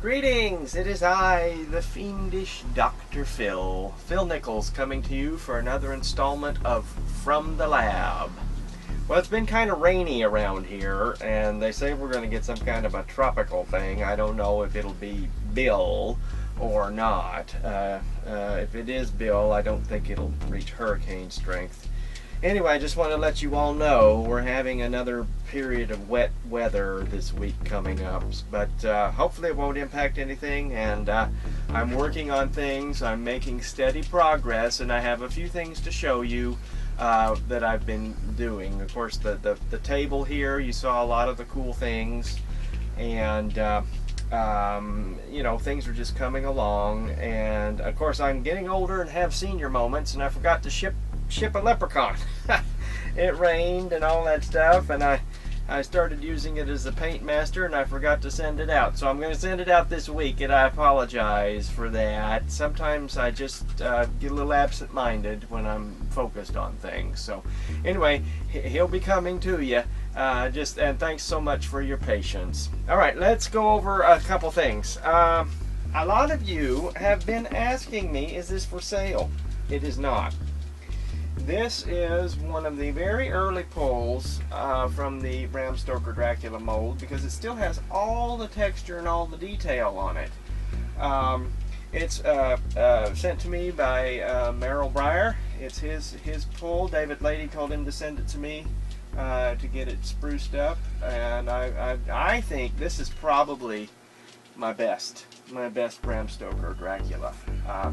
Greetings! It is I, the Fiendish Dr. Phil Nichols, coming to you for another installment of From the Lab. Well, it's been kind of rainy around here, and they say we're going to get some kind of a tropical thing. I don't know if it'll be Bill or not. If it is Bill, I don't think it'll reach hurricane strength. Anyway, I just want to let you all know we're having another period of wet weather this week coming up, but hopefully it won't impact anything, and I'm working on things. I'm making steady progress, and I have a few things to show you that I've been doing. Of course, the table here, you saw a lot of the cool things, and you know, things are just coming along. And of course, I'm getting older and have senior moments, and I forgot to ship a leprechaun. It rained and all that stuff, and I started using it as a paint master, and I forgot to send it out. So I'm going to send it out this week, and I apologize for that. Sometimes I just get a little absent-minded when I'm focused on things. So anyway, he'll be coming to you. And thanks so much for your patience. All right, let's go over a couple things. A lot of you have been asking me, is this for sale? It is not. This is one of the very early pulls from the Bram Stoker Dracula mold, because it still has all the texture and all the detail on it. It's sent to me by Merrill Breyer. It's his pull. David Lady told him to send it to me to get it spruced up, and I think this is probably my best Bram Stoker Dracula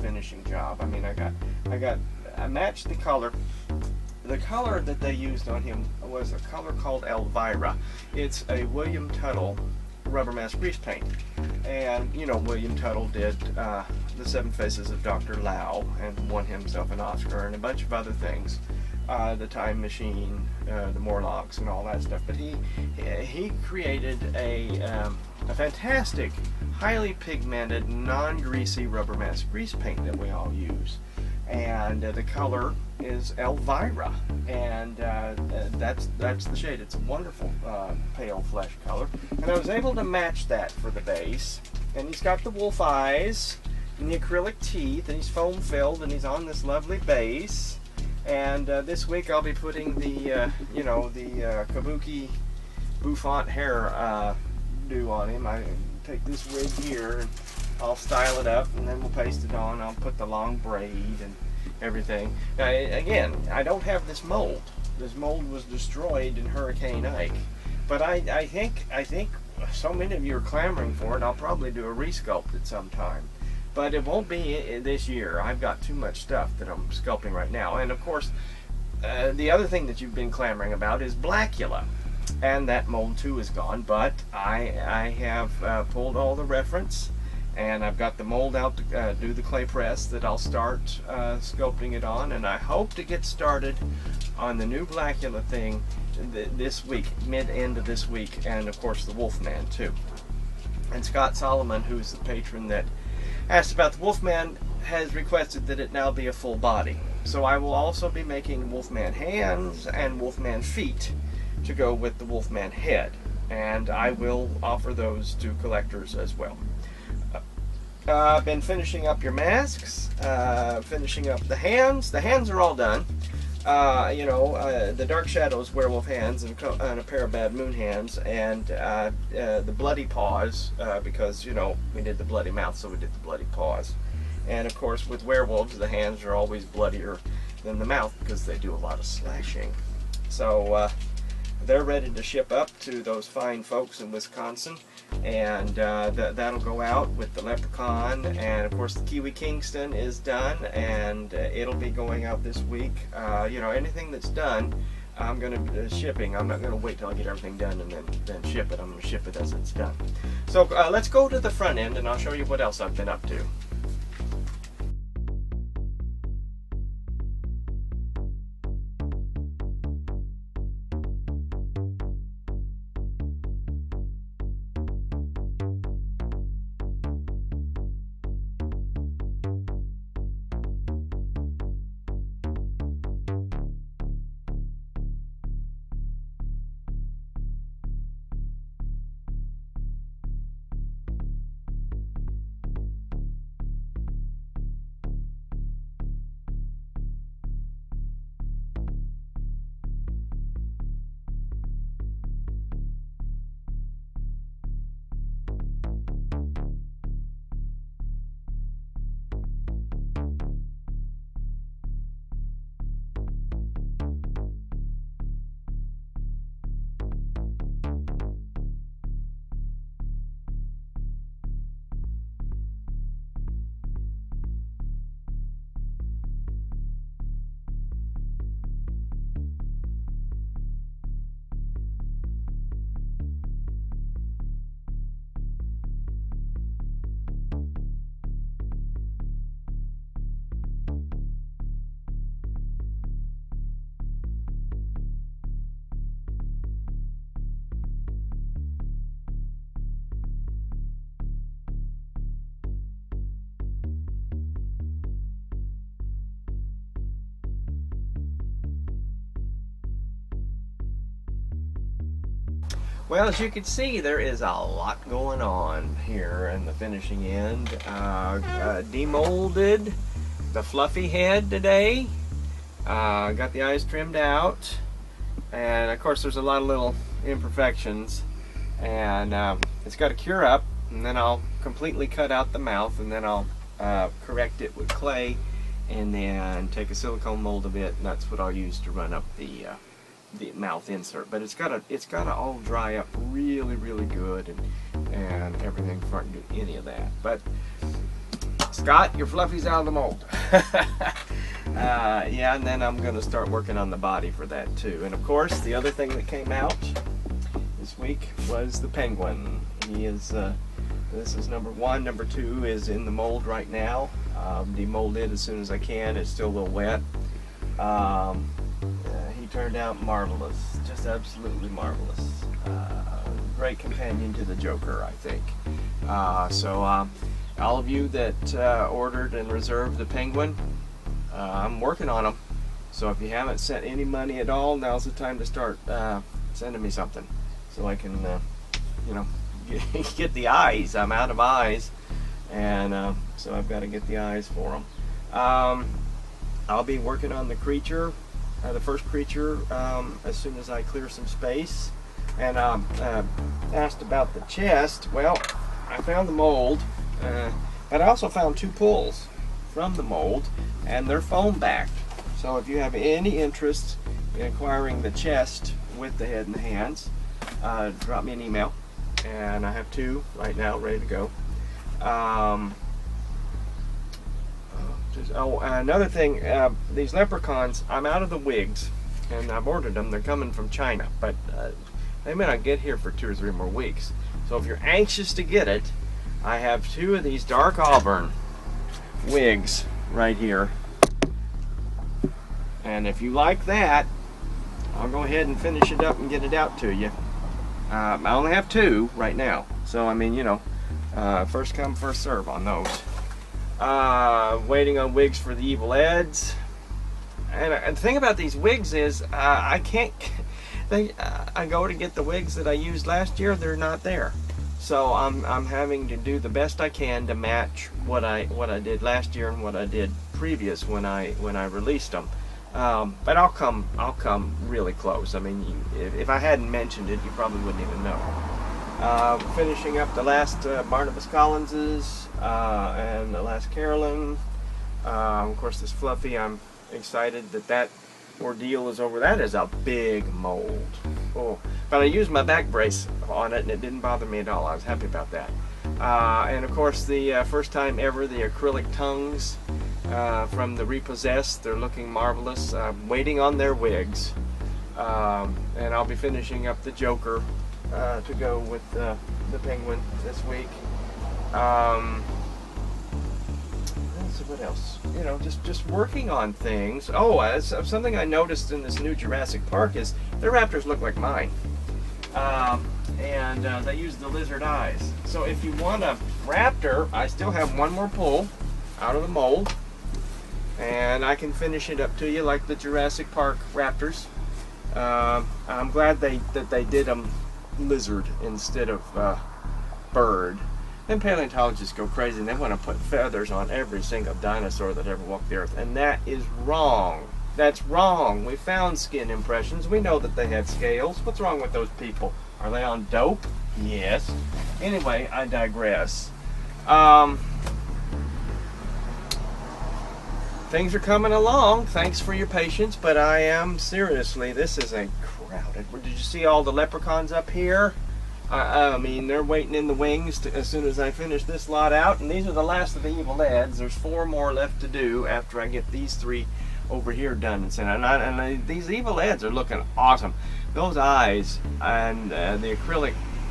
finishing job. I mean, I matched the color. The color that they used on him was a color called Elvira. It's a William Tuttle rubber mask grease paint. And, you know, William Tuttle did The Seven Faces of Dr. Lao and won himself an Oscar and a bunch of other things. The Time Machine, the Morlocks, and all that stuff. But he created a fantastic, highly pigmented, non-greasy rubber mask grease paint that we all use. And the color is Elvira, and that's the shade. It's a wonderful pale flesh color, and I was able to match that for the base. And he's got the wolf eyes and the acrylic teeth, and he's foam filled, and he's on this lovely base. And this week I'll be putting the kabuki bouffant hair do on him. I take this wig here and I'll style it up, and then we'll paste it on. I'll put the long braid and everything. Now, again, I don't have this mold. This mold was destroyed in Hurricane Ike. But I think so many of you are clamoring for it. I'll probably do a resculpt at some time. But it won't be this year. I've got too much stuff that I'm sculpting right now. And of course, the other thing that you've been clamoring about is Blackula. And that mold too is gone. But I have pulled all the reference, and I've got the mold out to do the clay press that I'll start sculpting it on, and I hope to get started on the new Blackula thing this week, mid-end of this week, and of course the Wolfman too. And Scott Solomon, who's the patron that asked about the Wolfman, has requested that it now be a full body. So I will also be making Wolfman hands and Wolfman feet to go with the Wolfman head, and I will offer those to collectors as well. I've been finishing up your masks, finishing up the hands. The hands are all done. The Dark Shadows werewolf hands and a pair of Bad Moon hands, and the bloody paws, because, you know, we did the bloody mouth, so we did the bloody paws. And of course, with werewolves, the hands are always bloodier than the mouth because they do a lot of slashing. So they're ready to ship up to those fine folks in Wisconsin, and that'll go out with the leprechaun. And of course the Kiwi Kingston is done, and it'll be going out this week. Anything that's done, I'm going to shipping. I'm not going to wait till I get everything done and then ship it. I'm going to ship it as it's done. So let's go to the front end, and I'll show you what else I've been up to. Well, as you can see, there is a lot going on here in the finishing end. Demolded the fluffy head today. Got the eyes trimmed out, and of course there's a lot of little imperfections, and it's got to cure up, and then I'll completely cut out the mouth, and then I'll correct it with clay, and then take a silicone mold of it, and that's what I'll use to run up the mouth insert. But it's gotta all dry up really good, and everything before I can do any of that. But Scott, your fluffy's out of the mold. Yeah, and then I'm gonna start working on the body for that too. And of course, the other thing that came out this week was the penguin. He is this is number 1. Number 2 is in the mold right now. Demold it as soon as I can. It's still a little wet. He turned out marvelous, just absolutely marvelous. Great companion to the Joker, I think. So all of you that ordered and reserved the penguin, I'm working on them. So if you haven't sent any money at all, now's the time to start sending me something, so I can, you know, get the eyes. I'm out of eyes, and so I've got to get the eyes for them. I'll be working on the creature, the first creature, as soon as I clear some space. And asked about the chest. Well, I found the mold, but I also found 2 pulls from the mold, and they're foam backed. So if you have any interest in acquiring the chest with the head and the hands, drop me an email, and I have 2 right now ready to go. Another thing, these leprechauns, I'm out of the wigs, and I've ordered them. They're coming from China, but they may not get here for 2 or 3 more weeks. So if you're anxious to get it, I have 2 of these dark auburn wigs right here, and if you like that, I'll go ahead and finish it up and get it out to you. I only have 2 right now, so I mean, you know, first come first serve on those. Waiting on wigs for the Evil Eds, and the thing about these wigs is I can't. I go to get the wigs that I used last year, they're not there. So I'm having to do the best I can to match what I did last year and what I did previous when I released them. But I'll come really close. I mean, if I hadn't mentioned it, you probably wouldn't even know. Finishing up the last Barnabas Collinses and the last Carolyn. Of course, this Fluffy, I'm excited that ordeal is over. That is a big mold. Oh, but I used my back brace on it, and it didn't bother me at all. I was happy about that. And of course, the first time ever, the acrylic tongues from the Repossessed. They're looking marvelous. Waiting on their wigs, and I'll be finishing up the Joker to go with the penguin this week. What else? You know, just working on things. Oh, something I noticed in this new Jurassic Park is their raptors look like mine, and they use the lizard eyes. So if you want a raptor, I still have 1 more pull out of the mold, and I can finish it up to you like the Jurassic Park raptors. I'm glad that they did them lizard instead of bird. Then paleontologists go crazy and they want to put feathers on every single dinosaur that ever walked the earth, and that is wrong. That's wrong. We found skin impressions. We know that they had scales. What's wrong with those people? Are they on dope? Yes. Anyway, I digress. Things are coming along. Thanks for your patience, but I am seriously, this is a crowded. Did you see all the leprechauns up here? I mean, they're waiting in the wings as soon as I finish this lot out, and these are the last of the Evil Eds. There's 4 more left to do after I get these 3 over here done and sent out. And these Evil Eds are looking awesome. Those eyes and the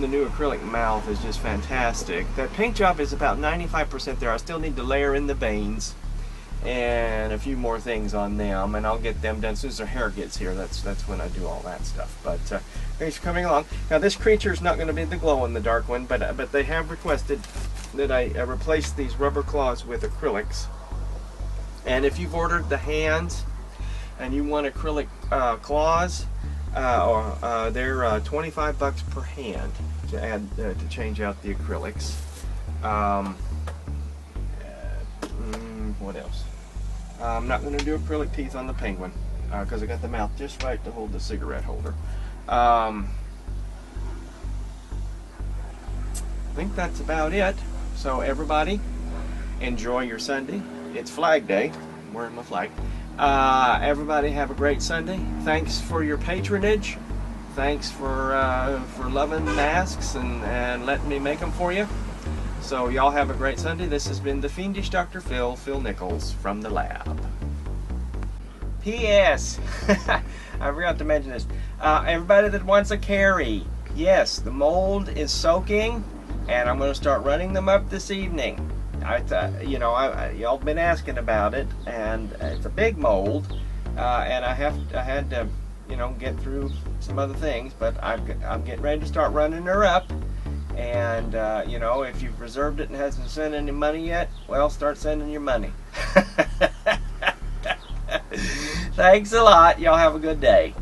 new acrylic mouth is just fantastic. That paint job is about 95% there. I still need to layer in the veins and a few more things on them, and I'll get them done as soon as their hair gets here. That's when I do all that stuff. But thanks for coming along. Now this creature is not going to be the glow-in-the-dark one, but they have requested that I replace these rubber claws with acrylics. And if you've ordered the hands and you want acrylic claws, They're 25 bucks per hand to add to change out the acrylics. What else? I'm not going to do acrylic teeth on the penguin because I got the mouth just right to hold the cigarette holder. I think that's about it. So everybody, enjoy your Sunday. It's Flag Day. I'm wearing my flag. Everybody have a great Sunday. Thanks for your patronage. Thanks for loving masks and letting me make them for you. So y'all have a great Sunday. This has been the Fiendish Dr. Phil Nichols from the lab. P.S. I forgot to mention this. Everybody that wants a carry, yes, the mold is soaking, and I'm going to start running them up this evening. Y'all been asking about it, and it's a big mold, and I had to, get through some other things, but I'm getting ready to start running her up. And, if you've reserved it and hasn't sent any money yet, well, start sending your money. Thanks a lot. Y'all have a good day.